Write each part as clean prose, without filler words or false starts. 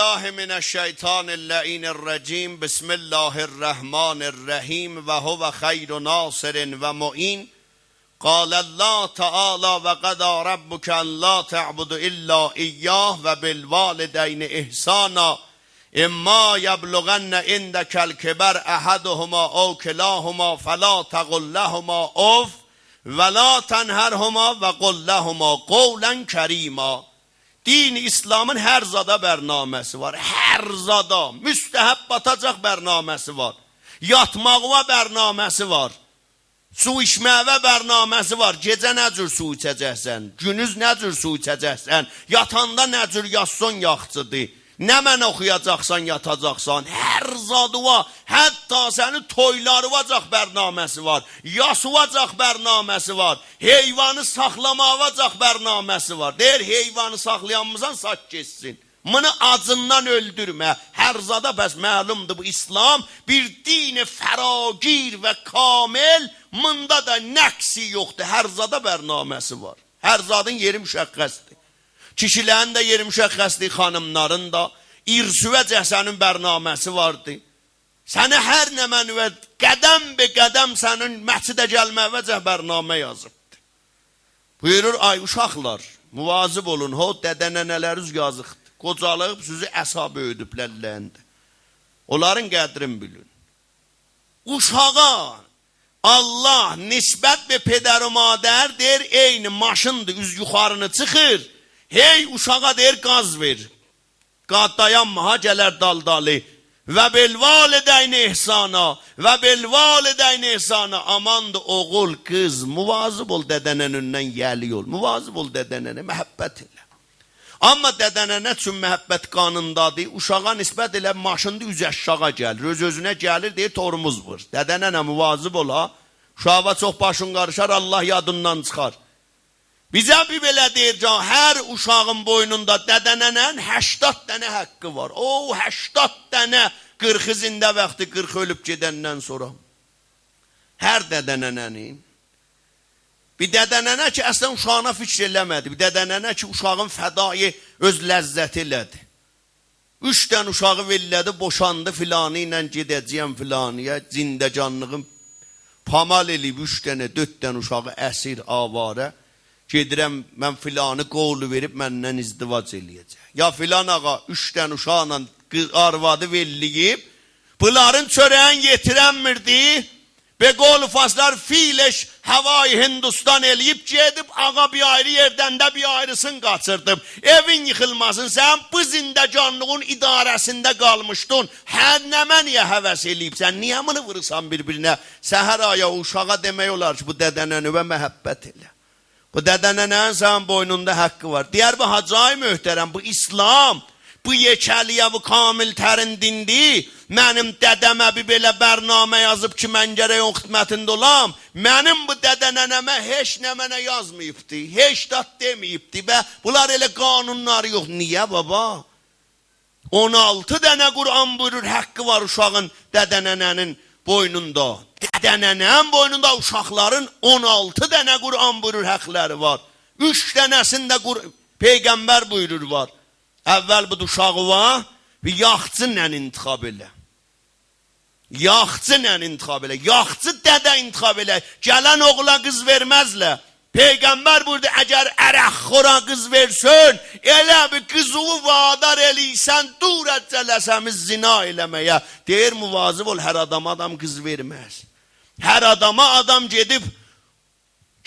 الله من الشیطان اللعین الرجیم بسم الله الرحمن الرحیم و هو خیر ناصر و معین. قال الله تعالی و قضى ربک ان لا تعبد الا ایاه و بالوالدین احسانا اما یبلغن عندک الکبر احدهما او کلاهما فلا تقل لهما اف ولا تنهرهما و قل لهما قولا کریما. Din İslam'ın her zada bərnaməsi var. Her zada müstəhəb batacaq bərnaməsi var. Yatmağa bərnaməsi var. Su içməyə bərnaməsi var. Gecə nə cür su içəcəksən? Günüz nə cür su içəcəksən? Yatanda nə cür yasson yaxçıdır? Nə mən oxuyacaqsan, yatacaqsan. Hər zadıva, hətta sənin toylarıvacaq bərnaməsi var. Yasuvacaq bərnaməsi var. Heyvanı saxlamavacaq bərnaməsi var. Deyir, heyvanı saxlayanmızdan sak geçsin. Bunu acından öldürmə. Hər zada bəs məlumdur bu İslam bir dini fəragir və kamil. Mında da nəqsi yoxdur. Hər zada bərnaməsi var. Hər zadın yeri müşəqqəsdir. Kişilərin də yeri müşəqqəsdir, xanımların da. İrsüvə cəhsənin bərnaməsi vardı. Səni hər nə mənüvə qədəm be qədəm sənin məscidə gəlməvəcə bərnamə yazıbdır. Buyurur, ay uşaqlar, muvazib olun, ho dədənənələriniz yazıqdır. Qocalıq sizi əsa böyüdüblərləndi. Onların qədrin bilin. Uşağa Allah nisbət və pedər-i madər deyir, eyni maşındır, üz yuxarını çıxır. Hey uşağa deyir, qaz ver. Dayanma, ha gələr daldalı. Və belvalidəyni ihsana. Və belvalidəyni ihsana. Amandır oğul, qız, muvazib ol dədənən önündən yəli ol. Muvazib ol dədənənə, məhəbbət elə. Amma dədənənə üçün məhəbbət qanundadır. Uşağa nisbət elə maşında üz aşağı gəlir. Öz-özünə gəlir, deyir, torumuz vur. Dədənənə muvazib ol, ha. Uşağa çox başın qarışar, Allah yadından çıxar. Bizə bir belə deyir, hər uşağın boynunda dədənənən 80 dənə haqqı var. O 80 dənə 40 zində vaxtı 40 ölüb gedəndən sonra. Hər dədənənənin. Bir dədənənə ki, əslən uşağına fikir eləmədi. Bir dədənənə ki, uşağın fədayı öz ləzzəti elədi. 3 dənə uşağı vellədi, boşandı filanı ilə gedəcəyəm filanıya. Zindəcanlığın pamal eləyib 3 dənə, 4 dənə uşağı əsir, avarə. Gedirəm, mən filanı qovlu verib məndən izdivac eləyəcək. Ya filan ağa 3 dənə uşaqla arvadı velliyib, bunların çörəyin yetirənmirdi, və qovlu faslar fileş havayı Hindistan eləyib, gedib ağa bir ayrı yerdən də bir ayrısını qaçırdım. Evin yıxılmasın, sən bu zindəcanlığın idarəsində qalmışdın, hər nəmə niyə həvəs eləyibsən, niyə bunu vırırsan bir-birinə? Səhər aya uşağa demək olar ki, bu dədənənə və məhəbbət elə. Bu dədənənənin sənin boynunda haqqı var. Deyər bu hacay möhtərəm, bu İslam, bu yekəliyə, bu kamil tərin dindir. Mənim dədəmə bir belə bərnamə yazıb ki, mən gərək o xidmətində olam. Mənim bu dədənənəmə heç nə mənə yazmayıbdı, heç dat deməyibdi. Və bunlar elə qanunları yox. Niyə baba? 16 dənə Qur'an buyurur, haqqı var uşağın dədənənənin boynunda. Dədənənənin boynunda uşaqların 16 dənə Qur'an buyurur, həqləri var. 3 dənəsində Peyğəmbər buyurur var. Əvvəl bu uşağı var, bir yaxçı ilə intixab elə. Yaxçı ilə intixab elə. Yaxçı dədə intixab elə. Gələn oğula qız verməzlər. Peyğəmbər buyurdu, əgər ərəxxora qız versin, elə bir qızığı vadar eləysən, dur əcələsəmiz zina eləməyə. Deyir, muvazib ol, hər adama adam qız verməz. Hər adama adam gedib,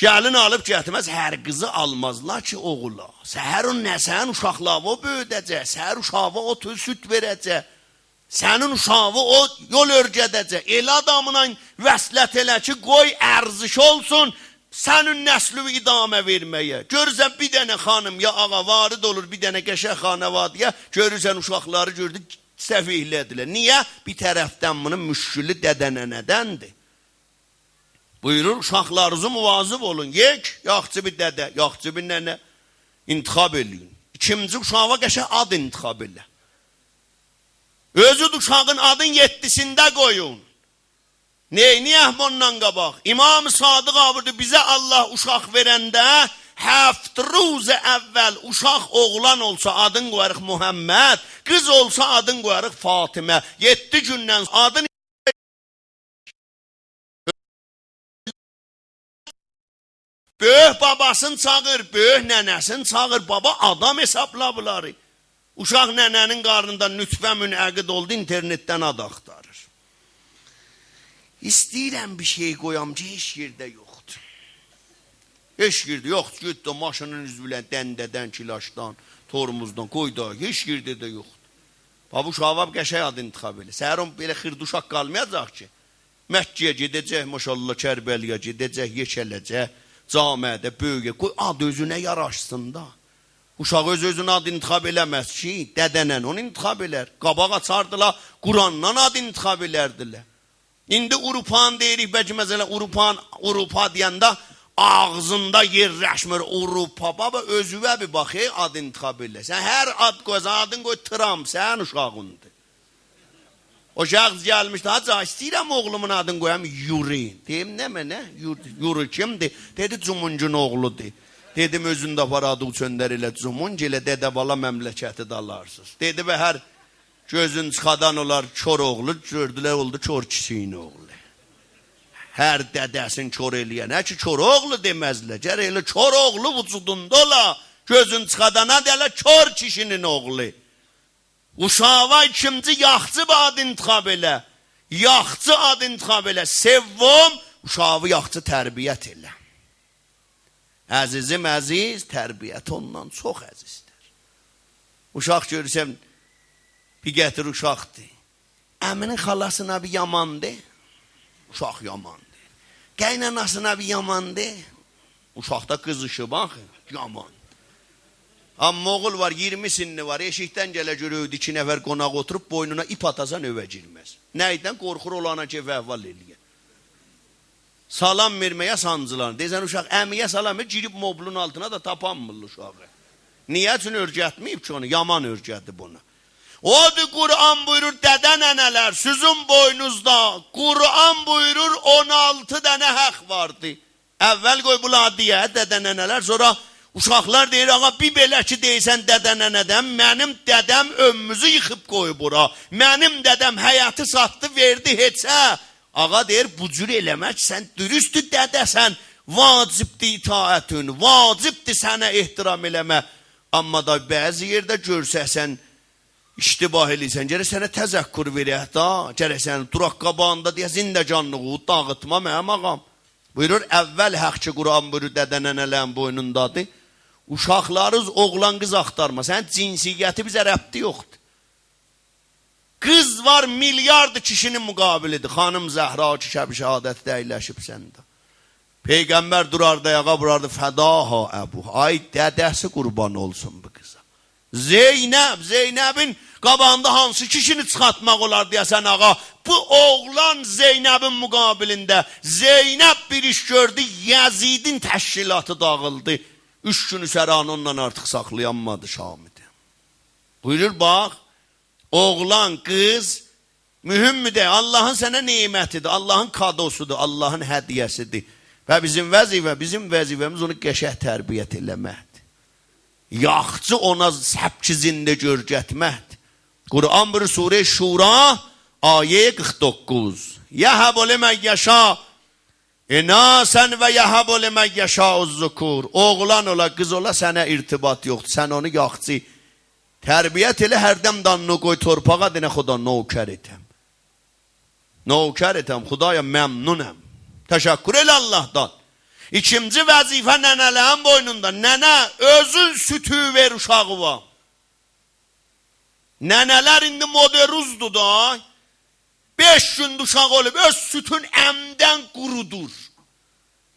gəlin alıb gətirməz, hər qızı almazlar ki, oğula. Səhər o nəsən uşaqlağı o böyüdəcək, səhər uşağı o süt verəcək, sənin uşağı o yol örgədəcək. Elə adamla vəslət elə ki, qoy ərziş olsun, sənin nəslü idamə verməyə. Görürsən bir dənə xanım ya ağa varid olur, bir dənə qəşək xanə var deyə, görürsən uşaqları gördü, səfihlədilər. Niyə? Bir tərəfdən bunun müşkülü dədənənədəndir. Buyurur, uşaqlarınızı muvazib olun. Yek, yaxçı bir dədə, yaxçı bir nənə intixab eləyin. İkinci uşağa qəşək ad intixab elə. Özü uşağın adın 7-sində qoyun. Neyini ondan qabaq? İmam-ı Sadıq avurdu, bizə Allah uşaq verəndə 7 ruz əvvəl uşaq oğlan olsa adın qoyarıq Muhammed, qız olsa adın qoyarıq Fatimə. 7 gündən adın böyük babasını çağır, böyük nənəsini çağır, baba adam hesabla bunları. Uşaq nənənin qarnında nütfə münəqid oldu, internetdən ad axtarır. İstəyirəm bir şey qoyam ki, heç yerdə yoxdur. Heç yerdə yoxdur, getdi maşının üzvülən, dəndədən, kilaşdan, tormuzdan, qoyda, heç yerdə də yoxdur. Babu uşağa qəşəy adı intiqab elə. Səhər on belə xırd uşaq qalmayacaq ki, Məkkiyə gedəcək, maşallah, Kərbəliyə gedəcək, yeşələcək, camiədə, böyüyə, qoy ad özünə yaraşsın da. Uşaq öz-özünə ad intiqab eləməz ki, dədənən onu intiqab elər. Qabaq açardılar, Qurandan ad intiqab elərdilər. İndi Urupan deyirik, bəlkə məsələn Urupa deyəndə ağzında yerləşmir Urupa. Baba özüvə bir bax, ad intiqab elə. Sən hər ad qoysan, adın qoy Trump, sən uşağındır. O şəxs gəlmişdi, hacı, istəyirəm oğlumun adını qoyam Yuri. Deyim, nə mənə? Yuri kimdir? Dedi, Cumuncun oğludur. Dedim, özündə var adı uçöndər elə Cumunc elə dədə bala məmləkəti dalarsınız. Dedi, və hər gözün çıxadan olar kör oğlu, gördülər oldu kör kişiyin oğlu. Hər dədəsin kör eləyən, nə ki kör oğlu deməzlər. Gərək elə kör oğlu vücudunda ola, gözün çıxadana delə kör kişinin oğlu. Uşağa ikinci yaxçı ad intiqab elə. Yaxçı ad intiqab elə. Sevvom, uşağı yaxçı tərbiyyət elə. Əzizim əziz, tərbiyyət ondan çox əzizdir. Uşaq görürsəm, bir gətir uşaqdır. Əminin xalasına bir yamandır. Uşaq yamandır. Qaynanasına bir yamandır. Uşaqda qızışı baxın, yaman. Amma oğul var, 20 sinni var, eşikdən gələ görürdü, 2 nəfər qonaq oturub, boynuna ip atasan övə girməz. Nəydən? Qorxur olana ki, vəhval eləyən. Salam verməyə sancılar. Deyəsən, uşaq əmiyə salam ver, girib moblun altına da tapanmırlı uşağı. Niyə üçün örgətməyib ki onu? Yaman örgədi bunu. Odur, Quran buyurur, dədə nənələr, sizin boynuzda, Quran buyurur, 16 dənə haq vardı. Əvvəl qoy bula deyə, dədə nənələr, sonra uşaqlar deyir, ağa, bir belə ki deysən dədə nənədən, mənim dədəm ömmüzü yıxıb qoy bura, mənim dədəm həyatı satdı, verdi heçə. Ağa deyir, bu cür eləmək, sən dürüstü dədəsən, vacibdir itaətün, vacibdir sənə ehtiram eləmə. Amma da bəzi yerdə görsəsən, iştibah eləysən, gərək sənə təzəkkur verək da, gərək sənə duraq qabağında deyə zindəcanlığı dağıtma mənim ağam. Buyurur, əvvəl həqçi Quran buyurur, dədə nənələrin boynundadır. Uşaqlarız oğlan qız axtarma, sənin cinsiyyəti bizə rəbti yoxdur. Qız var milyardı kişinin müqabilidir. Xanım Zəhra ki, şəb-i şəhadətdə əyləşib səndə. Peyğəmbər durardı, ayağa vurardı, fədaha əbu. Ay dədəsi qurban olsun bu qıza. Zeynəbin qabağında hansı kişini çıxartmaq olar deyəsən ağa. Bu oğlan Zeynəbin müqabilində. Zeynəb bir iş gördü, Yazidin təşkilatı dağıldı. 3 gün üzəranı ondan artıq saxlayanmadı Şamidi. Buyurur, bax. Oğlan, qız, mühümmü de, Allah'ın sənə neymətidir, Allah'ın kadosudur, Allah'ın hədiyəsidir. Və bizim vəzifəmiz onu qəşəh tərbiyyət eləməkdir. Yaxçı ona səbkizində görgətməkdir. Quran bir Surə Şura, ayə 49. Yəhəb limən yəşa, inasən və yəhəb limən yəşa uzzukur. Oğlan ola, qız ola, sənə irtibat yoxdur, sən onu yaxçı tərbiyyət elə, hərdəm danını qoy torpağa, denə xuda növkər etəm. Növkər etəm, xudaya məmnunəm. Təşəkkür elə Allahdan. İkinci vəzifə nənələrin boynunda. Nənə, özün sütü ver uşağıva. Nənələr indi moderuzdur da. 5 gün uşaq olub, öz sütün əmdən qurudur.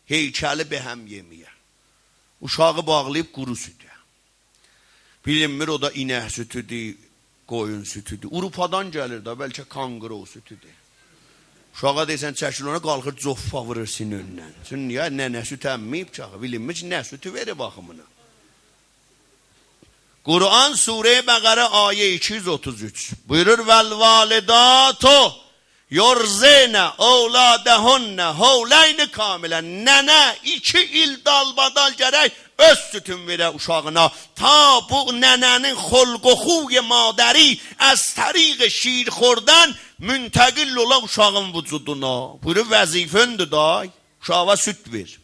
Heykəli bəhəm yemiyə. Uşağı bağlayıb quru sütü. Bilinmir, o da inək sütüdür, qoyun sütüdür. Urupadan gəlir də, bəlkə kanqırov sütüdür. Uşağa deysən, çəkil ona, qalxır, coffa vırırsın önündən. Çünki niyə, nənə süt əmməyib çağı, bilinmir ki, nə sütü verir baxımına. Quran Surə Bəqərə ayə 233. Buyurur, vəl-validato yorzenə ovladəhonnə hovləyni kamilən. Nənə 2 il dalbadal gərək öz sütün verə uşağına. Ta bu nənənin xolqoxuy madəri az təriq şirxordan müntəqil ola uşağın vücuduna. Buyurur vəzifəndür day, uşağa süt ver.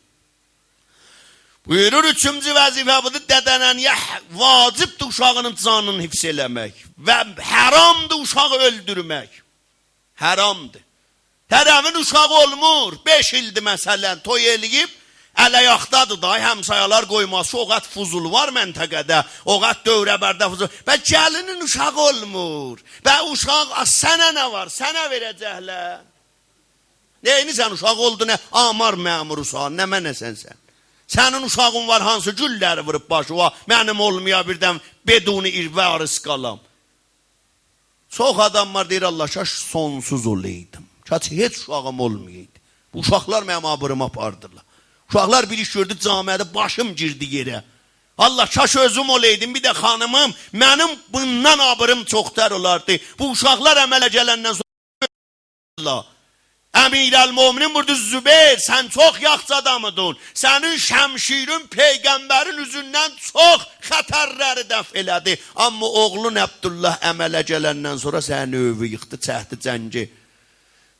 Buyurur üçüncü vəzifə budur, dədənəniyə vacibdir uşağının canını hifz eləmək və haramdır uşağı öldürmək. Haramdır. Tərəvin uşağı olmur, 5 ildir məsələn, toy eləyib, ələyaqdadır da, həmsayalar qoyması, o qat fuzul var məntəqədə, o qat dövrəbərdə fuzul, və gəlinin uşağı olmur, və uşaq, sənə nə var, sənə verəcəklər. Neyini sən uşaq oldu, nə amar məmurusan, nə mənəsən sən? Sənin uşağın var, hansı gülləri vırıb başı var, mənim olmaya birdən beduni irvarız qalam. Çox adamlar deyir, Allah şaş, sonsuz olaydım. Kaç heç uşağım olmayaydı. Bu uşaqlar mənim abırımı apardırlar. Uşaqlar bir iş gördü camiədə, başım girdi yerə. Allah şaş özüm olaydım, bir də xanımım, mənim bundan abırım çoxdar olardı. Bu uşaqlar əmələ gələndən sonra Allah. Əmirəl-Möminin burada Zübeyir, sən çox yaxşı adamıdın. Sənin şəmşirin peyğəmbərin üzündən çox xətərləri dəf elədi. Amma oğlun Əbdullah əmələ gələndən sonra səni övü yıxdı, çəhdi cəngi.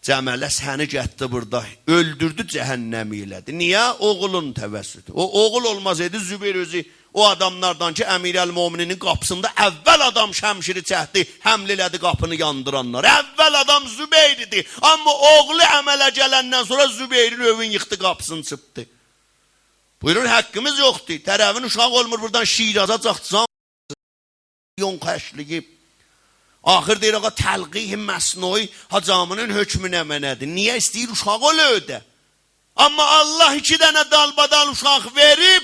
Cəmələ səni gətdi burada, öldürdü, cəhənnəmi elədi. Niyə? Oğlun təvəssüdü. O oğul olmasaydı Zübeyir özü o adamlardan ki, Əmirəl-Möminin qapısında əvvəl adam şəmşiri çəkdi, həml elədi qapını yandıranlar. Əvvəl adam Zübeyir idi. Amma oğlu əmələ gələndən sonra Zübeyrin övün yıxdı, qapısını çıpdı. Buyurur, haqqımız yoxdur. Tərəvin uşaq olmur, buradan Şiraza çaxtısan, yon xəşliyib. Axır deyir, ağa, təlqih məsnoi hacamının hökmünə mənədir. Niyə istəyir uşaq ol ödə? Amma Allah 2 dənə dalbadan uşaq verib,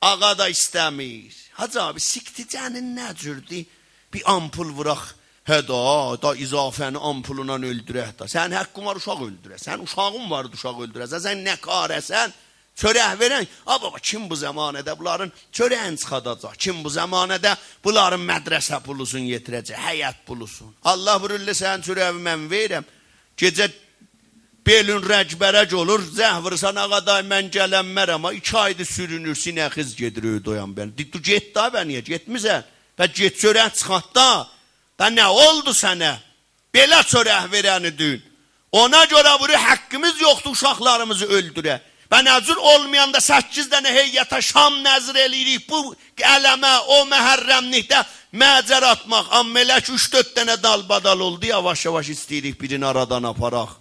ağa da istəmir. Hacı abi, sikticənin nə cürdür? Bir ampul vıraq, da izafəni ampulundan öldürək da. Sən haqqın var uşaq öldürək. Sən uşağın var uşaq öldürək. Sən nə qarəsən? Çörək verən, baba, kim bu zamanədə bunların çörəyin çıxadacaq? Kim bu zamanədə bunların mədrəsə pulusun yetirəcək, həyat pulusun? Allah buyururlar, sən çörəyi mən verəm. Gecə belün rəcbərəc olur, zəhvırsan, ağaday, mən gələnmərəm, 2 aydır sürünür, sinəxiz gedir, ödüyəm ben. Du get da, ben niyə getmizən? Və get çörək çıxat da. Da nə oldu sənə? Belə çörək verəni dün. Ona görə bunu haqqımız yoxdur, uşaqlarımızı öldürək. Və nəzir olmayanda 8 dənə heyyətə Şam nəzir eləyirik. Bu ələmə, o məhərrəmlikdə məcər atmaq. Amma elə ki 3-4 dənə dalbadal oldu, yavaş-yavaş istəyirik birini aradan aparaq.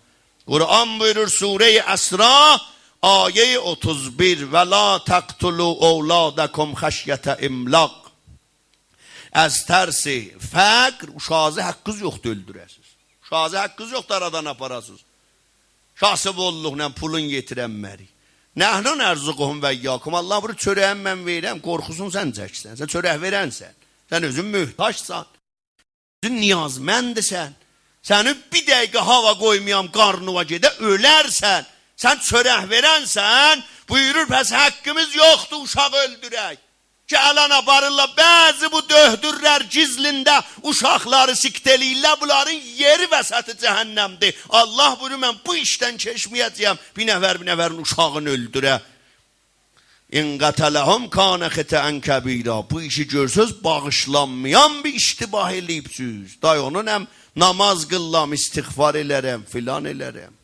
Quran buyurur Sure-i Əsra, ayə 31, və la təqtulu ovladakum xəşyətə imlaq. Əz tərsi fəqr, uşağızı haqqınız yoxdur, öldürəsiniz. Uşağızı haqqınız yoxdur, aradan aparasınız. Kasıbolluqla pulun yetirənməri. Nəhlun ərzuquhum və iyyakum. Allah bunu çörəyəm mən verirəm, qorxusun sən çəksən. Sən çörək verənsən. Sən özün mühtaçsan. Özün niyazməndirsən. Səni bir dəqiqə hava qoymayam, qarnıva gedə, ölərsən. Sən çörək verənsən, buyurur, pəs haqqımız yoxdur, uşaq öldürək. Ki, alana barırlar, bəzi bu döhdürlər gizlində uşaqları sikteliyirlər, bunların yeri vəsatı cəhənnəmdir. Allah buyurur, mən bu işdən keçməyəcəyəm, bir nəfərin uşağını öldürə. İn qətələhum kanə xitən kəbira. Bu işi görsöz, bağışlanmayan bir iştibah eləyibsiniz. Day onun həm namaz qıllam, istiğfar elərəm, filan elərəm.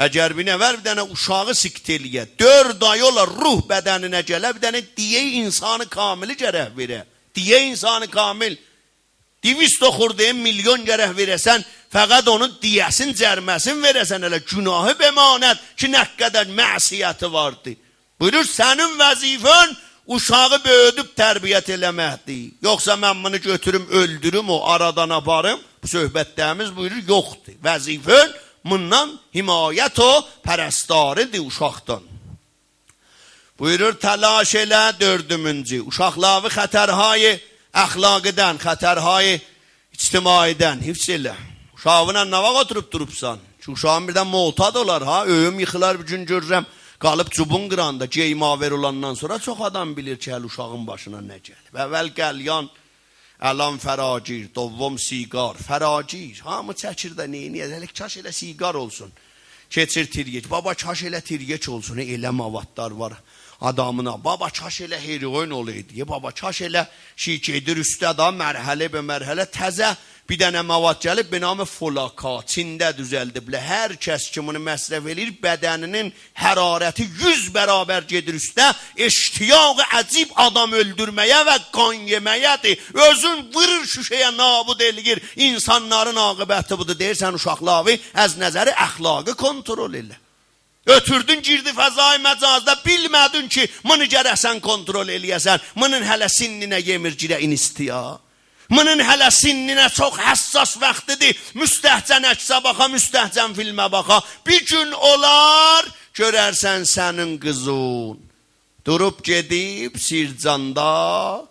Əgər bir nəfər bir dənə uşağı sikteliyə, 4 ay olar ruh bədəninə gələ, bir dənə diyə insanı kamili gərək verə. Diyə insanı kamil. 200 oxurdayım, milyon gərək verəsən, fəqət onun diyəsin, cərməsin verəsən, elə günahı bəmanət ki, nə qədər məsiyyəti vardı. Buyurur, sənin vəzifən uşağı böyüdüb tərbiyyət eləməkdir. Yoxsa mən bunu götürüm, öldürüm, o aradan aparım. Bu söhbətlərimiz buyurur, yoxdur. Vəzifən bundan himayət o pərəstaridir uşaqdan. Buyurur, təlaş elə 4-cü. Uşaqları xətərhayı əxlaqıdan, xətərhayı ictimaidən hifz elə. Uşağına nə vaxt oturub durubsan? Ki, uşağın birdən muhtad olar, ha? Öyüm yıxılar bir gün görürəm. Qalıb çubun qıranda, geymaver olandan sonra çox adam bilir ki, həl uşağın başına nə gəlib. Əvvəl qəlyan, əlan fəracir, dovvam sigar, fəracir, hamı çəkir də neyini, elə kaş elə sigar olsun, keçir tirgeç, baba kaş elə tirgeç olsun, elə mavadlar var, adamına, baba çaş elə heroin olaydı, baba çaş elə gedir üstə da mərhələ be mərhələ təzə bir dənə mavad gəlib, benamı folaka, Çində düzəldiblər. Hər kəs ki bunu məsrəf edir, bədəninin hərarəti 100 bərabər gedir üstə, eştiyaq əcib adam öldürməyə və qan yeməyədir. Özün vırır şüşəyə nabud elgir, insanların aqibəti budur. Deyirsən uşaqlavi, əz nəzəri əxlaqı kontrol elə. Ötürdün girdi fəzai məcazda, bilmədin ki, bunu gərəsən kontrol eləyəsən, bunun hələ sinninə yemir girə inistiya. Bunun hələ sinninə çox həssas vaxtıdır. Müstəhcən əksə baxa, müstəhcən filmə baxa. Bir gün olar, görərsən sənin qızın. Durub gedib Sircanda,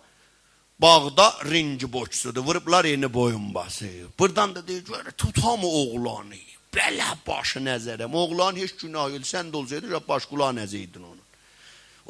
bağda rinci boçsudur. Vurublar yeni boyun basıb. Buradan da deyir, tutam oğlanı. Belə başı nəzərəm. Oğlan heç günah yox. Sən də olsaydın, baş qulağı nəzəydin onu.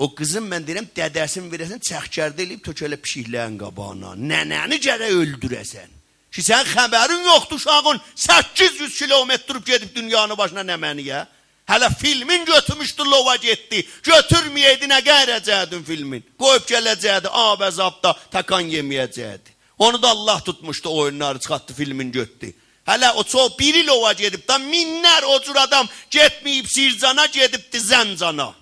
O qızım mən deyirəm, dədəsin verəsən, çəxkərdə eləyib tökələ pişikləyin qabağına. Nənəni gərək öldürəsən. Ki, sən xəbərin yoxdur uşağın, 800 kilometr durub gedib dünyanın başına nəməniyə. Hələ filmin götürmüşdü, lova getdi. Götürməyəydi, nə qeyrəcəkdin filmin. Qoyub gələcəkdi, əzabda takan yeməyəcəkdi. Onu da Allah tutmuşdu, oyunları çıxartdı, filmin götdü. Hələ o çox biri lova gedib da, minlər o cür adam getməyib Sircana, gedibdi Zəncana.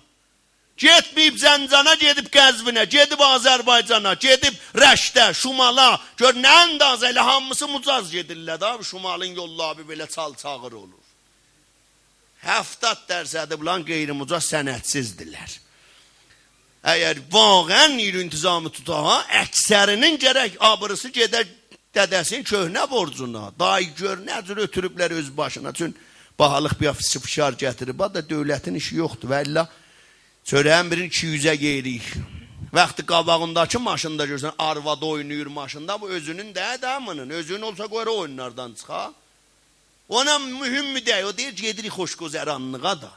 Getməyib Zəncana, gedib Qəzvinə, gedib Azərbaycana, gedib Rəşdə, Şumala. Gör, nə əndazə elə hamısı mucaz gedirlər da, Şumalın yolları belə çal-çağır olur. 70% bulan qeyri-mucaz sənətsizdirlər. Əgər vaqən intizamı tutağa, əksərinin gərək abırısı gedər dədəsin köhnə borcuna. Dayı gör, nə cür ötürüblər öz başına. Çün bahalıq bir fişar gətirib, da dövlətin işi yoxdur və illa çörəyin birini 200-ə yeyirik. Vaxtı qabağındakı maşında görsən, arvad oynayır maşında, bu özünün də damının. Özünün olsa qoyar oyunlardan çıxa. Ona mühüm mü deyil, o deyir, gedirik xoşgözəranlığa da.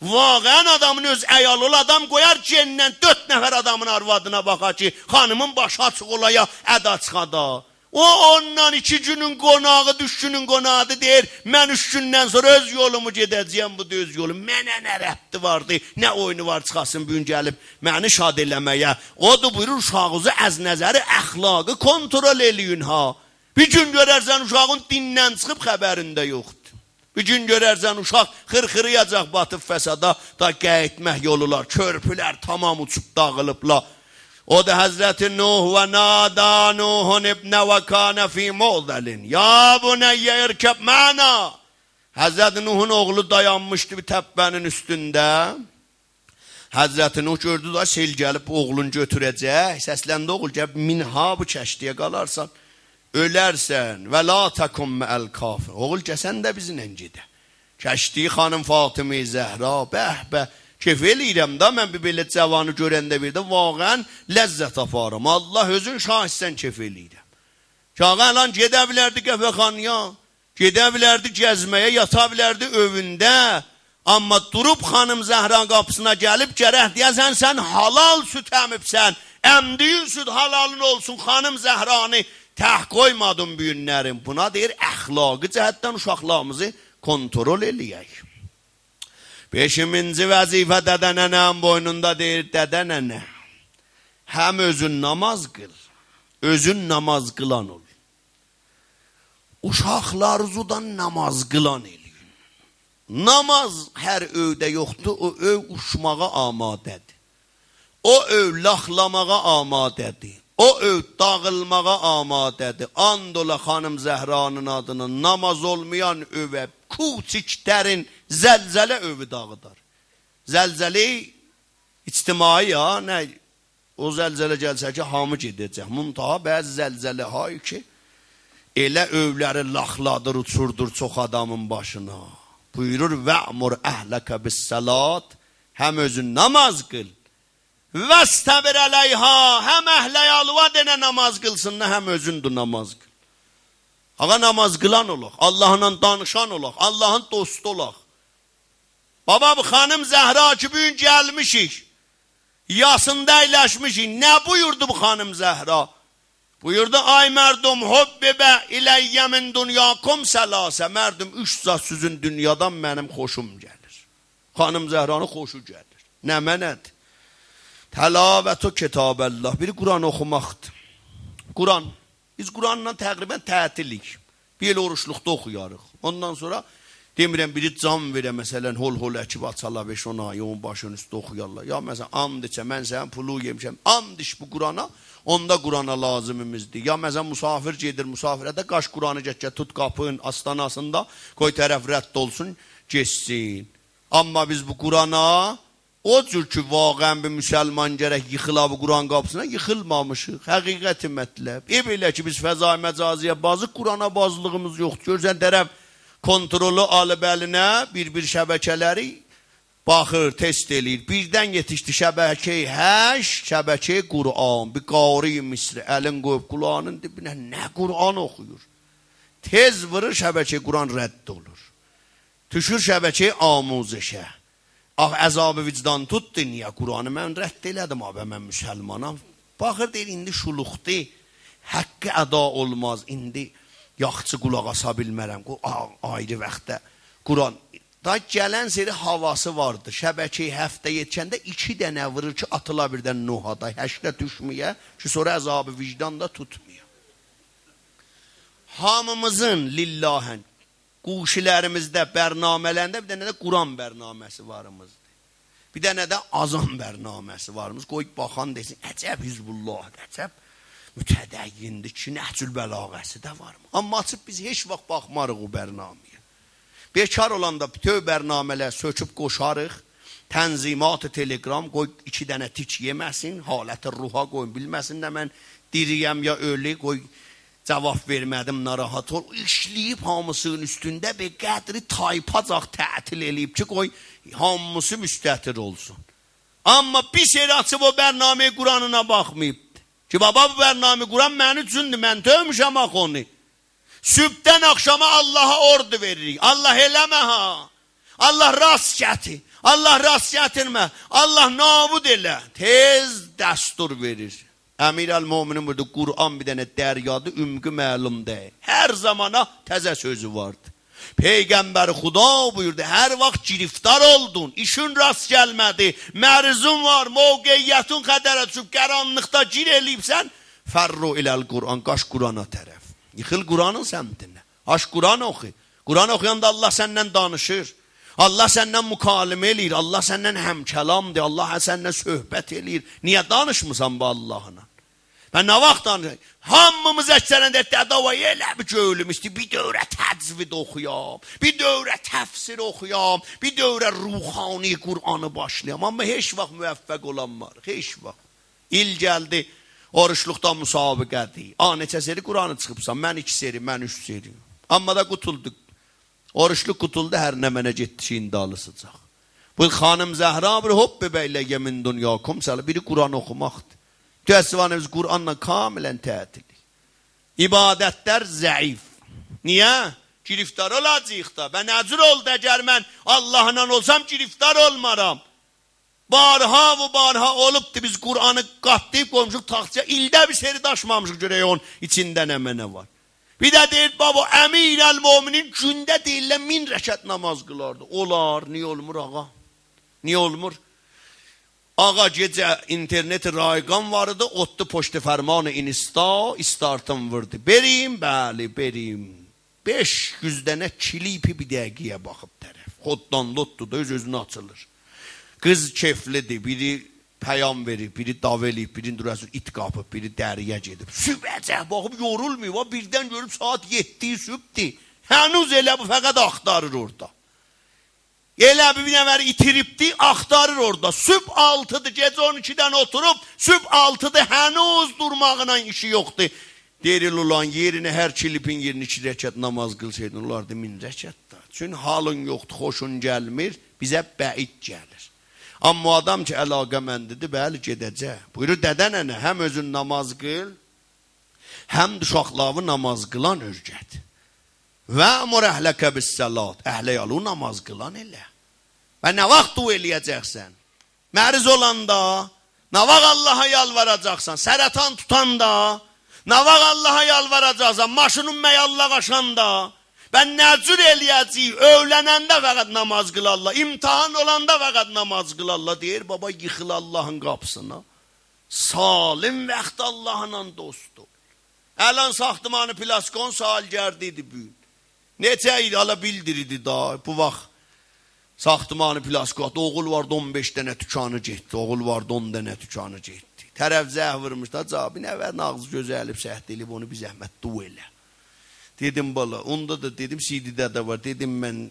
Vaqən adamın öz əyalı ol, adam qoyar cendən 4 nəfər adamın arvadına baxa ki, xanımın başı açıq olaya, əda çıxada. O ondan 2 günün qonağı, 3 günün qonağıdır deyir, mən 3 gündən sonra öz yolumu gedəcəyəm, bu da öz yolum. Mənə nə rəbti vardı, nə oyunu var çıxasın bugün gəlib məni şad eləməyə. O da buyurur, uşağınızı əz nəzəri əxlaqı kontrol eləyin ha. Bir gün görərsən uşağın dindən çıxıb xəbərində yoxdur. Bir gün görərsən uşaq xırxırıyacaq batıb fəsada, da qəyitmək yolular, körpülər tamam uçub dağılıblar. O da Hazreti Nuh və nada Nuhun ibnə və kanə fi muğdəlin. Ya bu nəyyə irkəb məna. Hazreti Nuhun oğlu dayanmışdı bir təpbənin üstündə. Hazreti Nuh gördü da sel gəlib oğlunu götürəcək. Səsləndi oğul gəlib minha bu kəşdiyə qalarsan. Ölərsən və la təkum məəl kafir. Oğul kəsən də bizimlə gedə. Kəşdiyi xanım Fatıma-i Zəhra, bəh. Kef eləyirəm da, mən bir belə cavanı görəndə bir də vaqən ləzzət aparım. Allah özün şahidsən kef eləyirəm. Şağı lan gedə bilərdi qəfəxanıya, gedə bilərdi gəzməyə, yata bilərdi övündə. Amma durub xanım Zəhra qapısına gəlib gərək deyəsən, sən halal süt əmibsən, əmdiyin süt halalın olsun, xanım Zəhranı təh qoymadın büyünlərin. Buna deyir, əxlaqı cəhətdən uşaqlarımızı kontrol eləyək. 5-ci vəzifə dədə nənənin boynunda deyir, dədə nənə, həm özün namaz qıl, özün namaz qılan ol. Uşaqlarınızdan namaz qılan eləyin. Namaz hər övdə yoxdur, o öv uçmağa amadədir. O öv laxlamağa amadədir. O öv dağılmağa amadədir. And ola xanım Zəhranın adını namaz olmayan övə kuçiklərin zəlzələ övü dağıdar. Zəlzəli ictimai ya, nə? O zəlzələ gəlsə ki, hamı gedəcək. Muntaha bəzi zəlzələ hay ki, elə övləri laxladır, uçurdur çox adamın başına. Buyurur, və'mur əhləkə bis-salat, həm özün namaz qıl. Vəstəbir əleyha, həm əhləyalıva denə namaz qılsın, həm özündür namaz qıl. Ağa namaz qılan olaq, Allahla danışan olaq, Allahın dostu olaq. Baba, bu xanım Zəhra ki, bugün gəlmişik, yasında əyləşmişik. Nə buyurdu bu xanım Zəhra? Buyurdu, ay mərdum, hobbibə iləyyə min dünyakum sələsə. Mərdum, 3 zat sizin dünyadan mənim xoşum gəlir. Xanım Zəhranın xoşu gəlir. Nə mənədir? Təlavətü kitabəllah. Biri Quran oxumaqdır. Quran. Biz Quranla təqribən tətilik. Bir il oruçluqda oxuyarıq. Ondan sonra demirəm biri can verə, məsələn, hol əkib açarlar 5-10 ay, onun başının üstü oxuyarlar. Ya məsələn, and içə, mən sənin pulu yemişəm, and iç bu Qurana, onda Qurana lazımımızdır. Ya məsələn, musafir gedir, musafirədə qaş Quranı get, tut qapının astanasında, qoy tərəf rədd olsun, geçsin. Amma biz bu Qurana, o cür ki, vaqən bir müsəlman gərək yıxıla bu Quran qapısına, yıxılmamışıq. Həqiqəti mətləb. Belə ki, biz fəzai məcaziyə bazı, Qurana bazlığımız yoxdur. Görsən tərəf kontrolu alıp əlinə bir şəbəkələri baxır, test eləyir. Birdən yetişdi şəbəkəyi həş, şəbəkəyi Qur'an. Bir qari misri, əlin qoyub qulağının dibinə nə Qur'an oxuyur. Tez vırır şəbəkəyi Qur'an rədd olur. Düşür şəbəkəyi amuzişə. Ah, əzabı vicdan tutdu, niyə Qur'anı mən rədd elədim, abi mən müsəlmanam. Baxır deyir, indi şuluqdur, haqqı əda olmaz, indi yaxçı qulaq asa bilmərəm. Ayrı vaxtda Quran. Da gələn seri havası vardı. Şəbəkəyi həftə yetişəndə 2 dənə vurur ki, atıla birdən Nuhada, həşrə düşməyə ki, sonra əzabı vicdan da tutmuyor. Hamımızın lillahən quşilərimizdə, bərnamələrində bir dənə də Quran bərnaməsi varımızdır. Bir dənə də azan bərnaməsi varımız. Qoy baxan desin, əcəb Hizbullah, əcəb mütədəyyindir ki, Nəhcül Bəlağəsi də var mı? Amma açıb biz heç vaxt baxmarıq o bərnaməyə. Bekar olanda bütün bərnamələr söküb qoşarıq, tənzimat-ı telegram, qoy 2 dənə tik yeməsin, halət-i ruha qoyun, bilməsin də mən diriyəm ya ölü, qoy cavab vermədim, narahat ol. İşləyib hamısının üstündə bir qədri taypacaq tətil eləyib ki, qoy hamısı müstətir olsun. Amma bir seri açıb o bərnaməyə Quranına baxmayıb. Ki baba bu bərnaməyi Quran mən üçündür, mən tövmüşəm axı onu. Sübdən akşama Allah'a ordu veririk. Allah eləmə ha. Allah rast gətir. Allah rast gətirmə. Allah nabud elə. Tez dəstur verir. Əmir-əl-Müminin burada Qur'an bir dənə dəryadır, ümqü məlum deyil. Hər zamana təzə sözü vardı. Peyğəmbər Xuda buyurdu, hər vaxt giriftar oldun, işin rast gəlmədi, mərzun var, mövqeyyətin qədərə düşüb, qaranlıqda gir eləyibsən, fərru iləl Qur'an, qaş Qur'ana tərəf. Yıxıl Qur'anın səmtinə, aş Qur'an oxu. Qur'an oxuyanda Allah səndən danışır, Allah səndən mükalimə eləyir, Allah səndən həmkəlamdır, Allah səndən söhbət eləyir. Niyə danışmısan bu Allah'ına? Ben ne vaxt danışayım? Hamımız əksərəndə tədava elə bir gölümüzdür. Bir dövrə təcvid oxuyam, bir dövrə təfsir oxuyam, bir dövrə ruhani Qur'anı başlayam. Amma heç vaxt müvəffəq olanmar, heç vaxt. İl gəldi, oruçluqdan müsabiqədir. Neçə seri Qur'anı çıxıbsan, mən 2 seri, mən 3 seri. Amma da qutulduk. Oruçluq qutuldu, hər nə mənə getdi ki, indi alısıcaq. Bu xanım Zəhra bir hoppi bəyləyə min dünyakum, biri Qur'an oxumaqdır. Təəssüfanımız Qur'anla kamilən tətil. İbadətlər zəif. Niyə? Giriftar olacaq da. Ben nəcür oldu əgər mən Allah'la olsam giriftar olmaram. Barha və barha olubdu biz Qur'anı qatlayıb qoymuşuq taxtçıya. İldə bir seri daşmamışıq görək onun içində nə mənə var. Bir də deyir baba Əmir-əl-Müminin gündə deyirlər 1000 rəkət namaz qılardı. Olar, niyə olmur ağa? Niyə olmur? Ağa gecə interneti rayqan vardı, otdu poçtu fərmanı inista, istartım vurdu. Berim, bəli, berim. 500 dənə kilipi bir dəqiqəyə baxıb tərəf. Xoddan lotdu da öz-özünə açılır. Qız keflidir, biri pəyam verib, biri dav eləyib, birini durasın it qapıb, biri dəriyə gedib. Sübəcək baxıb yorulmuyor, birdən görüb saat 7 sübdür. Hənuz elə bu fəqət axtarır orada. Elə bir nəvəri itiribdi, axtarır orada. Süb 6'dır, gecə 12'dən oturub, süb 6'dır, hənuz durmağına işi yoxdur. Deyir ulan yerinə hər kilipin yerini 2 rəkət namaz qılsaydın, olardı 1000 rəkət da. Çünki halın yoxdur, xoşun gəlmir, bizə bəid gəlir. Amma adam ki əlaqə məndidir, bəli gedəcək. Buyurur dədə nənə, həm özün namaz qıl, həm uşaqlarını namaz qılan örgət. Və əmur əhləkə bis-səlat, əhləyalı namaz qılan elə. Və nə vaxt dua eləyəcəksən? Məriz olanda, nə vaxt Allaha yalvaracaqsan? Sərətan tutanda, nə vaxt Allaha yalvaracaqsan? Maşının məyalla qaşanda, Ben nə cür eləyəcəyik? Öğlənəndə fəqət namaz qılarlar. İmtahan olanda fəqət namaz qılarlar. Deyir, baba yıxıl Allahın qapısına. Salim vaxt Allah'la dostu. Əlan saxtımanı plaskon sahil gərdiydi bu gün. Neçə il ala bildirirdi da bu vaxt. Saxtımanı plaskot, oğul vardı 15 dənə tükanı getdi. Oğul vardı 10 dənə tükanı getdi. Tərəf zəh vurmuş da cabin əvvəl ağzı gözü əlib səhd elib onu bir zəhmət du elə. Dedim bala, onda da dedim CD-də də var. Dedim mən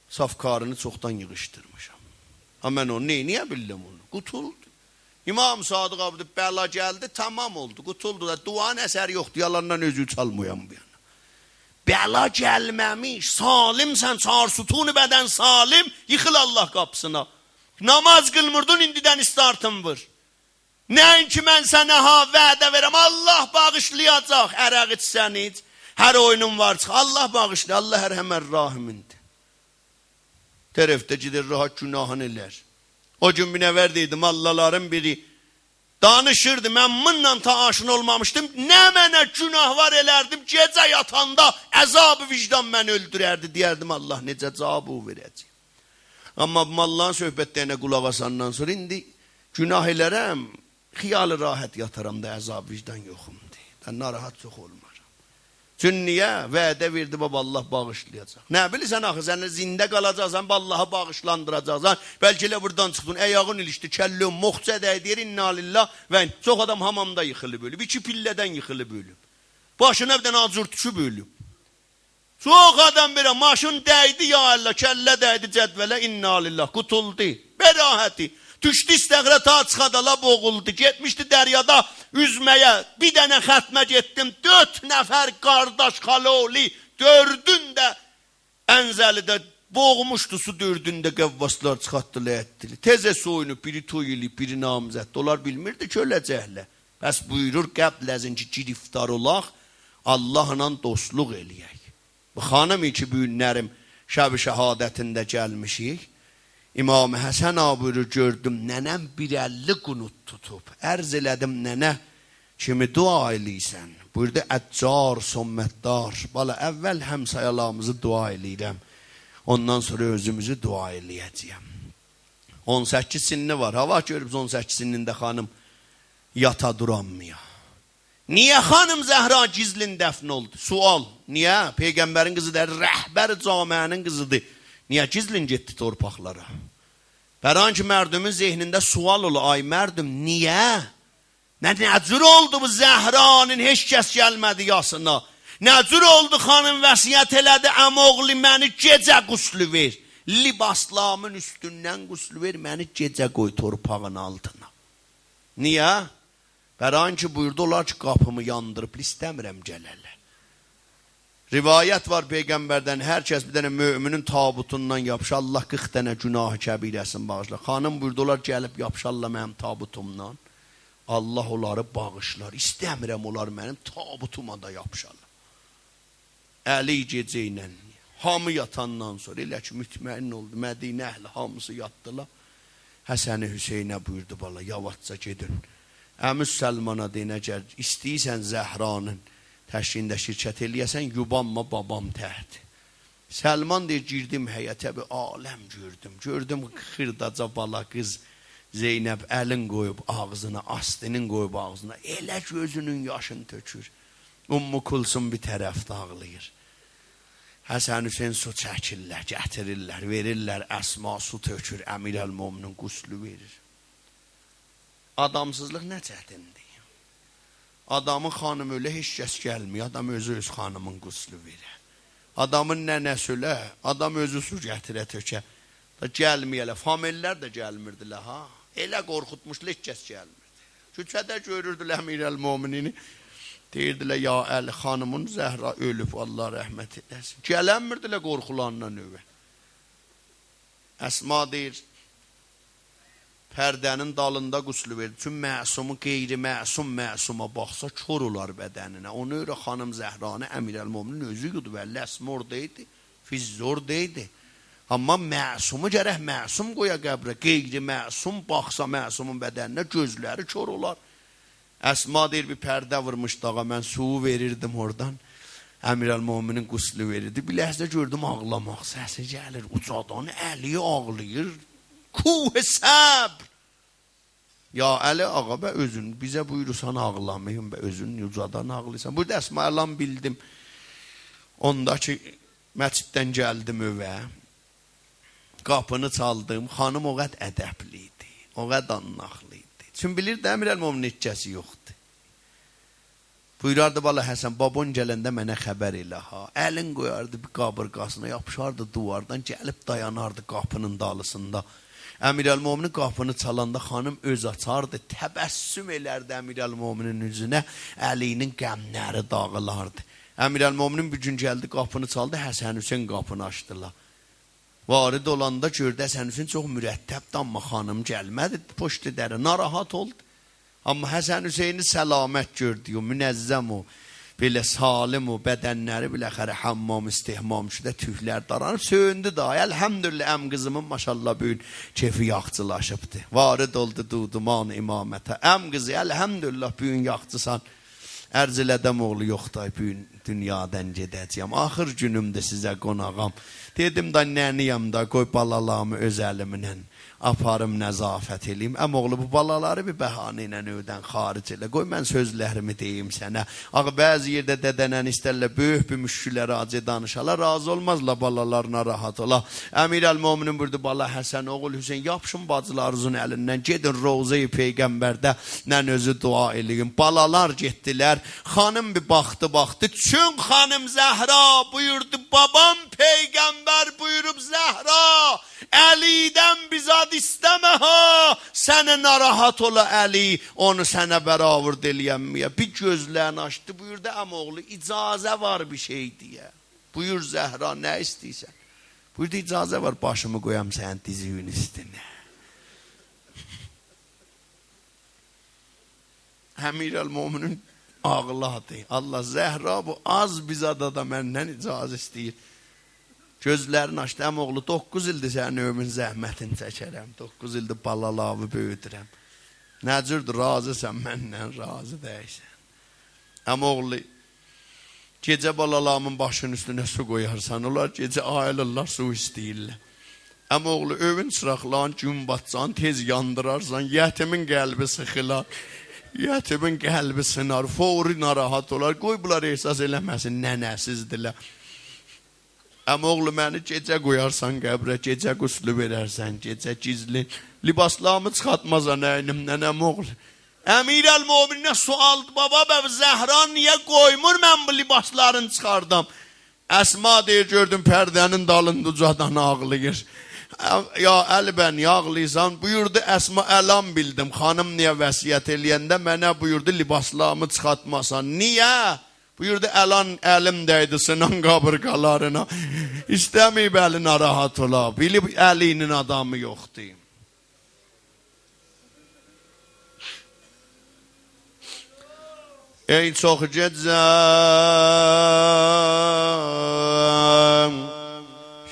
safkarını çoxdan yığışdırmışam. Amma mən onu niyə bildim onu? Qutuldu. İmam Sadıq abdi bəla gəldi, tamam oldu. Qutuldu da duanın əsəri yoxdur. Yalandan özü çalmayan bu yana. Bəla gəlməmiş, salimsən, çarsutunu bədən salim, yıxıl Allah qapısına. Namaz qılmırdın, indidən istartın vır. Nəinki mən sənə vədə verəm, Allah bağışlayacaq. Ərəq içsən iç, hər oyunun var çıx. Allah bağışlayacaq, Allah hər həmər rahimindir. Tərəfdə gidir rahat günahını elər. O gün Münəvvər deydim, Allahların biri danışırdı, mən bununla ta aşın olmamışdım. Nə mənə günah var elərdim, gecə yatanda əzab-ı vicdan mən öldürərdi, deyərdim Allah necə cavabı verəcək. Amma Allahın söhbətlərinə qulaq asandan sonra indi günah elərəm, xiyalı rahat yataram da əzab vicdan yoxum deyə. Narahat çox olmaram. Çünki niyə? Vədə verdi baba Allah bağışlayacaq. Nə bilirsən axı sən zində qalacaqsan, Allahı bağışlandıracaqsan. Bəlkə elə buradan çıxdın, əyağın ilişdi, kəllün, moxçə dəydir, inna lillah və çox adam hamamda yıxılıb ölüb, 2 pillədən yıxılıb ölüb. Başına bir dənə acır düşüb ölüb. Çox adam belə maşın dəydi ya Allah, kəllə dəydi cədvələ, inna lillah, qutuldu. Bərahəti. Düşdü istəqrə ta çıxadala boğuldu. Getmişdi dəryada üzməyə. Bir dənə xətmə getdim. 4 nəfər qardaş xaloli. 4'ün də Ənzəlidə boğmuşdu su 4'ün də qəvvaslar çıxartdılar etdili. Tezə soyunu biri toyili, biri namizətdi. Onlar bilmirdi ki öləcəklər. Bəs buyurur qəbləzin ki giriftar olaq, Allahla dostluq eləyək. Bu xanım ki bu günlərim şəb-i şəhadətində gəlmişik. İmam Həsən abiri gördüm, nənəm 150 qunut tutub. Ərz elədim nənə, kimi dua eləysən? Buyurdu, əccar, sommətdar. Bala, əvvəl həmsayalarımızı dua eləyirəm. Ondan sonra özümüzü dua eləyəcəyəm. 18 sinni var. Hava görüb 18 sinnində xanım yata duranmaya. Niyə xanım Zəhra gizlin dəfn oldu? Sual. Niyə? Peyğəmbərin qızıdır, rəhbər camiənin qızıdır. Niyə gizlin getdi torpaqlara? Bəran ki, mərdumun zehnində sual olur. Ay mərdum, niyə? Nəcür oldu bu Zəhranın heç kəs gəlmədi yasına? Nəcür oldu xanım vəsiyyət elədi, əmoğli məni gecə quslu ver. Libaslamın üstündən quslu ver, məni gecə qoy torpağın altına. Niyə? Bəran ki, buyurdular ki, qapımı yandırıb, istəmirəm gələlər. Rivayət var Peyğəmbərdən, hər kəs bir dənə müminin tabutundan yapışır, Allah 40 dənə günah kəbirəsin bağışlar. Xanım buyurdular, gəlib yapışarlar mənim tabutumdan. Allah onları bağışlar. İstəmirəm onlar mənim tabutuma da yapışarlar. Əli gecə ilə, hamı yatandan sonra, elə ki mütməin oldu, Mədinə əhli hamısı yatdılar. Həsəni Hüseynə buyurdu, bala, yavaşca gedin. Əmüs Səlmana deyinə gəl, istəyirsən Zəhranın təşrində şirkət eləyəsən, yubanma babam təhd. Səlman deyir, girdim həyətə bir aləm gördüm. Gördüm xırdaca bala qız Zeynəb əlin qoyub ağzına, astinin qoyub ağzına. Elə gözünün yaşını tökür. Ummu Kulsum bir tərəfdə ağlayır. Həsən Hüseyin su çəkirlər, gətirirlər, verirlər. Əsma su tökür, Əmir əl-Mominin quslu verir. Adamsızlıq nə çətindir? Adamın xanım öyle heç kəs gəlmiyor. Adam özü öz xanımın quslu verir. Adamın nənəsi öyle, adam özü su gətirə tökə. Da gəlməyələ, famillər də gəlmirdilər ha. Elə qorxutmuşlar, heç kəs gəlmirdi. Küçədə görürdülər Əmir əl-Mominini. Deyirdilər, ya əli xanımın Zəhra ölüb, Allah rəhmət edəsin. Gələnmirdilər qorxulandan övə. Əsma deyir, pərdənin dalında quslu verdi. Çünki məsumu qeyri-məsum məsuma baxsa kör olar bədəninə. Onu öyrə xanım Zəhranı Əmir əl-Mominin özü yudu. Əsma oradaydı, Fizz oradaydı. Amma məsumu gərək məsum qoya qəbrə. Qeyri-məsum baxsa məsumun bədəninə gözləri kör olar. Əsma deyir, bir pərdə vurmuş dağa, mən suyu verirdim oradan. Əmirəl-Möminin quslu verirdi. Bir ləhzə gördüm ağlamaq səsi gəlir. Ucadan Əli ağlayır. Kuh səbr. Ya Əli ağa bə özün bizə buyurursan ağlamayın bə özün ucadan ağlayırsan. Burada Əsma-Əlan bildim. Ondakı məsciddən gəldim evə. Qapını çaldım. Xanım o qəd ədəbli idi. O qəd anlaqlı idi. Çünki bilirdi Əmirəl-Möminin neçəsi yoxdur. Buyurardı bala Həsən, babon gələndə mənə xəbər elə ha. Əlin qoyardı bir qabırqasına, yapışardı duvardan, gəlib dayanardı qapının dalısında. Əmirəl-Möminin qapını çalanda xanım öz açardı, təbəssüm elərdi Əmirəl-Möminin üzünə, Əlinin qəmləri dağılardı. Əmirəl-Möminin bir gün gəldi, qapını çaldı, Həsən Hüseyn qapını açdılar. Varid olanda gördü, Həsən Hüseyn çox mürəttəbdir, amma xanım gəlmədi, poştu dəri, narahat oldu. Amma Həsən Hüseyni səlamət gördü, münəzzəm o, belə salim o, bədənləri biləxərə hammam, istihmam şüdə tühlər daranıb, söndü da, əlhəmdülillah əm qızımın maşallah bugün kefi yaxçılaşıbdı. Varid oldu duduman imamətə, əm qızı əlhəmdülillah bugün yaxçısan, ərz elədəm oğlu yoxday, bugün dünyadan gedəcəyəm, axır günümdə sizə qonağam. Dedim da nəniyəm da, qoy balalarımı öz əlimlə aparım nəzafət eləyim. Əmoğlu bu balaları bir bəhanə ilə öydən xaric elə. Qoy mən sözlərimi deyim sənə. Ağı bəzi yerdə dədənən istərlər böyük bir müşkülə razı danışarlar. Razı olmazlar balalarına rahat ola. Əmirəl-Möminin burada bala Həsən oğul Hüseyin yapışın bacılarınızın əlindən. Gedin Rovza-i Peyğəmbərdə nən özü dua eləyin. Balalar getdilər. Xanım bir baxdı. Çün xanım Zəhra buyurdu. Babam Peyğəmbər buyurub Zəhra. Əlidən bizad istəmə ha. Sənə narahat ola Əli. Onu sənə bəravır eləyəmməyə. Bir gözlərini açdı. Buyurdu əmoğlu icazə var bir şey deyə. Buyur Zəhra nə istəyirsən? Buyurdu icazə var başımı qoyam sənin dizinin üstünə. Əmirəl-Möminin ağladı. Allah Zəhra bu az bizada da məndən icazə istəyir. Gözlərini açdı, əmoğlu 9 ildir sənin ömrün zəhmətini çəkərəm. 9 ildir balalavı böyüdürəm. Nəcürdür, razısan məndən, razı dəysən. Əmoğlu, gecə balalavımın başının üstünə su qoyarsan, onlar gecə ayılırlar, su istəyirlər. Əmoğlu, övün çıraqlan, gün batsan, tez yandırarsan, yətimin qəlbi sıxılar. Yətimin qəlbi sınar, fori narahat olar, qoy bunlar ehsas eləməsin, nənəsizdirlər. Əmoğlu məni gecə qoyarsan qəbrə, gecə quslu verərsən, gecə gizli, libaslarımı çıxatmazan əynimdən əmoğlu. Əmirəl-Mömininə sualdı, baba bəv Zəhra niyə qoymur mən bu libaslarını çıxardam? Əsma deyir, gördüm pərdənin dalında ucadan ağlayır. Ya Əli bən ağlayırsan, buyurdu Əsma-Əlan bildim, xanım niyə vəsiyyət eləyəndə mənə buyurdu libaslarımı çıxatmasan, niyə? Buyurdu Əlan əlim dəydi sınan qabırqalarına. İstəməyib Əli narahat ola. Bilib Əlinin adamı yoxdur. Ey çox gecəm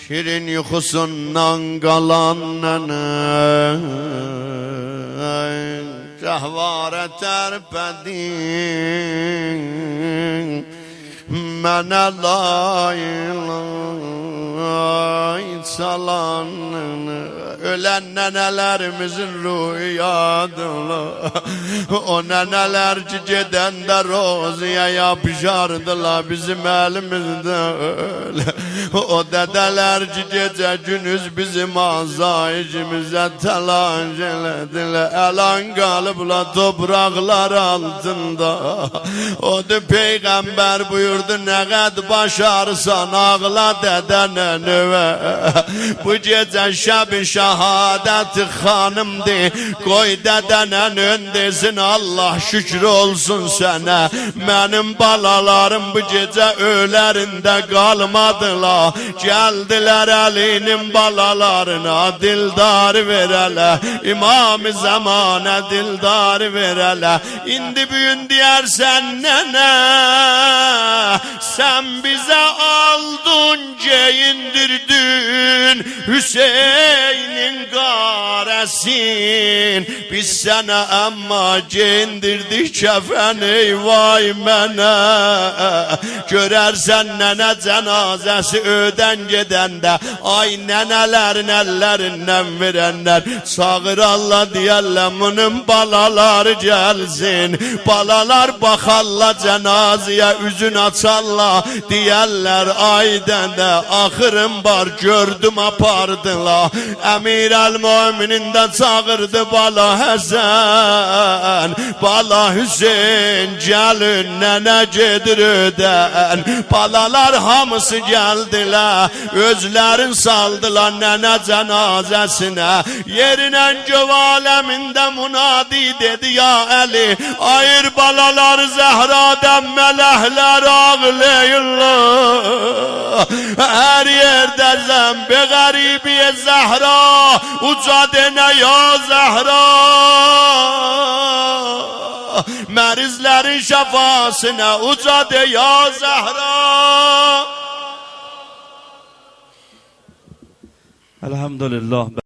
şirin yuxusundan qalan nənə Cəhvarə tərpədin mənə lay çalan ölən nənələrimizin rüyadılar. O nənələr ki gedəndə roziyə yapışardılar bizim əlimizdə öyle. O dədələr ki gecə günüz bizim azayicimizə təlaş elədilər. Əlan qalıblar topraqlar altında. Odur Peyğəmbər buyurdu nə qəd başarsan ağla dədənə növə. Bu gecə şəb-i şəhadət xanımdır. Qoy dədənən öndesin Allah şükür olsun sənə. Mənim balalarım bu gecə ölərində qalmadılar. Gəldilər Əlinin balalarına dildar verələ. İmam-ı zamanə dildar verələ. İndi bugün deyərsən nənə sen bize aldın geyindirdin Hüseyin'in qarəsi etsin. Biz sənə əmma geyindirdik kəfəni, vay mənə. Görərsən nənə cənazəsi ödən gedəndə, ay nənələrin əllərindən verənlər çağırarlar, deyərlər bunun balaları gəlsin. Balalar baxarlar cənazəyə, üzün açarlar, deyərlər ay dədə axırım var gördüm apardılar. Əmirəl-möminin də çağırdı bala Həsən, bala Hüseyin gəlin nənə gedir ödən. Balalar hamısı gəldilər, özlərin saldılar nənə cənazəsinə. Yerinə göv aləmində munadi dedi, ya Əli ayır balalar Zəhradən, mələhlər ağlayırlar. Hər yerdə zəmbi qəribiyə Zəhra, uca denə ya Zəhra. Mərizlərin şəfasına uca de ya Zəhra. Elhamdülillah.